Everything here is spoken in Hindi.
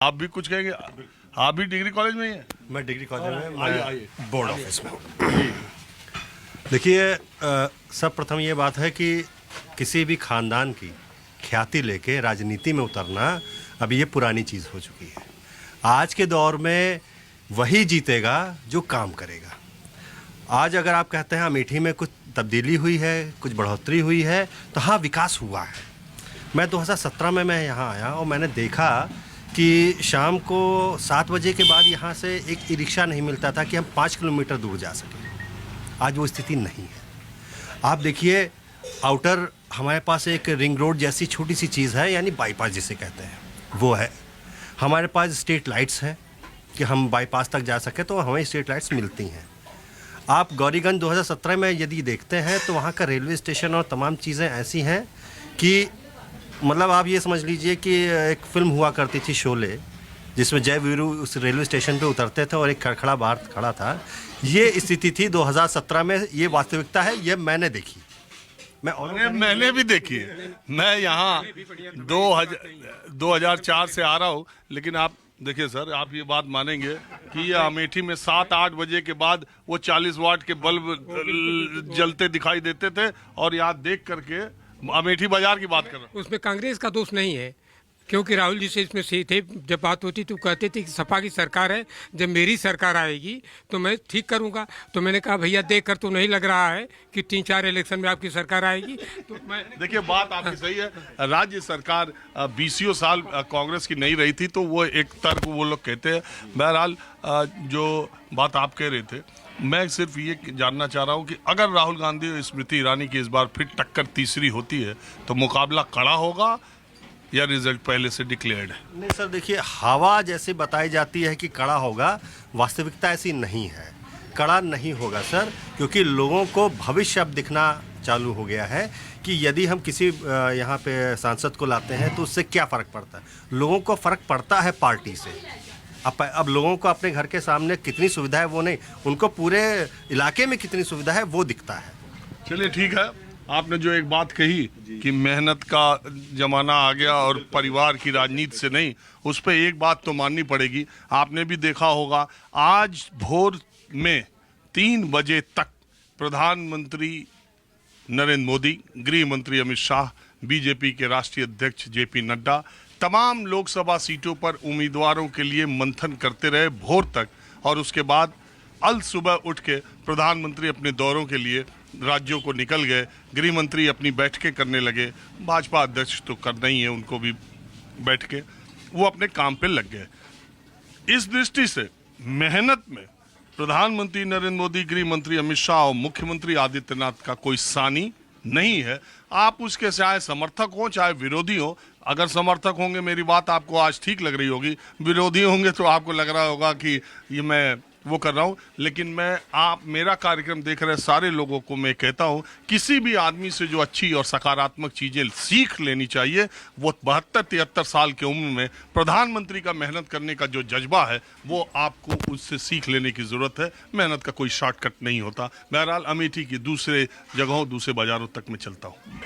आप भी कुछ कहेंगे? आप भी डिग्री कॉलेज में ही हैं? मैं डिग्री कॉलेज में, आइए। बोर्ड ऑफिस में हूँ। देखिए, सब प्रथम ये बात है कि किसी भी खानदान की ख्याति लेके राजनीति में उतरना अभी ये पुरानी चीज़ हो चुकी है। आज के दौर में वही जीतेगा जो काम करेगा। आज अगर आप कहते हैं अमेठी में कुछ तब्दीली हुई है, कुछ बढ़ोतरी हुई है, तो हाँ, विकास हुआ है। मैं 2017 में मैं यहाँ आया और मैंने देखा कि शाम को 7 बजे के बाद यहाँ से एक ई रिक्शा नहीं मिलता था कि हम 5 किलोमीटर दूर जा सकें। आज वो स्थिति नहीं है। आप देखिए, आउटर हमारे पास एक रिंग रोड जैसी छोटी सी चीज़ है, यानी बाईपास जिसे कहते हैं, वो है। हमारे पास स्ट्रीट लाइट्स हैं कि हम बाईपास तक जा सकें, तो हमें स्ट्रीट लाइट्स मिलती हैं। आप गौरीगंज 2017 में यदि देखते हैं तो वहाँ का रेलवे स्टेशन और तमाम चीज़ें ऐसी हैं कि मतलब आप ये समझ लीजिए कि एक फिल्म हुआ करती थी शोले, जिसमें जय वीरू उस रेलवे स्टेशन पे उतरते थे और एक खड़खड़ा बाहर खड़ा था। ये स्थिति थी 2017 में। ये वास्तविकता है, ये मैंने देखी। मैंने भी देखी है। मैं यहाँ 2004 से आ रहा हूँ। लेकिन आप देखिए सर, आप ये बात मानेंगे कि ये अमेठी में 7-8 बजे के बाद वो 40 वाट के बल्ब जलते दिखाई देते थे। और यहाँ देख करके अमेठी बाजार की बात कर रहा हूँ। उसमें कांग्रेस का दोष नहीं है, क्योंकि राहुल जी से इसमें सही थे। जब बात होती तो कहते थे कि सपा की सरकार है, जब मेरी सरकार आएगी तो मैं ठीक करूंगा। तो मैंने कहा भैया देख कर तो नहीं लग रहा है कि 3-4 इलेक्शन में आपकी सरकार आएगी। तो मैं देखिए, बात आपकी सही है। राज्य सरकार 20 साल कांग्रेस की नहीं रही थी, तो वो एक तर्क वो लोग कहते हैं। बहरहाल, जो बात आप कह रहे थे, मैं सिर्फ ये जानना चाह रहा हूँ कि अगर राहुल गांधी और स्मृति ईरानी की इस बार फिर टक्कर तीसरी होती है तो मुकाबला कड़ा होगा या रिजल्ट पहले से डिक्लेयर्ड है? नहीं सर, देखिए, हवा जैसे बताई जाती है कि कड़ा होगा, वास्तविकता ऐसी नहीं है। कड़ा नहीं होगा सर, क्योंकि लोगों को भविष्य अब दिखना चालू हो गया है कि यदि हम किसी यहाँ पे सांसद को लाते हैं तो उससे क्या फ़र्क पड़ता है। लोगों को फ़र्क पड़ता है पार्टी से। अब लोगों को अपने घर के सामने कितनी सुविधा है वो नहीं, उनको पूरे इलाके में कितनी सुविधा है वो दिखता है। चलिए ठीक है। आपने जो एक बात कही कि मेहनत का जमाना आ गया और परिवार की राजनीति से नहीं, उस पर एक बात तो माननी पड़ेगी। आपने भी देखा होगा, आज भोर में 3 बजे तक प्रधानमंत्री नरेंद्र मोदी, गृह मंत्री अमित शाह, बीजेपी के राष्ट्रीय अध्यक्ष जेपी नड्डा तमाम लोकसभा सीटों पर उम्मीदवारों के लिए मंथन करते रहे भोर तक। और उसके बाद अल सुबह उठ के प्रधानमंत्री अपने दौरों के लिए राज्यों को निकल गए। गृह मंत्री अपनी बैठकें करने लगे। भाजपा अध्यक्ष तो करना ही है, उनको भी बैठ के वो अपने काम पे लग गए। इस दृष्टि से मेहनत में प्रधानमंत्री नरेंद्र मोदी, गृह मंत्री अमित शाह और मुख्यमंत्री आदित्यनाथ का कोई सानी नहीं है। आप उसके चाहे समर्थक हो चाहे विरोधी हो। अगर समर्थक होंगे मेरी बात आपको आज ठीक लग रही होगी, विरोधी होंगे तो आपको लग रहा होगा कि ये मैं वो कर रहा हूँ। लेकिन आप मेरा कार्यक्रम देख रहे सारे लोगों को मैं कहता हूँ, किसी भी आदमी से जो अच्छी और सकारात्मक चीज़ें सीख लेनी चाहिए, वो 72-73 साल की उम्र में प्रधानमंत्री का मेहनत करने का जो जज्बा है वो आपको उससे सीख लेने की ज़रूरत है। मेहनत का कोई शॉर्टकट नहीं होता। बहरहाल, अमेठी की दूसरे जगहों, दूसरे बाज़ारों तक मैं चलता हूँ।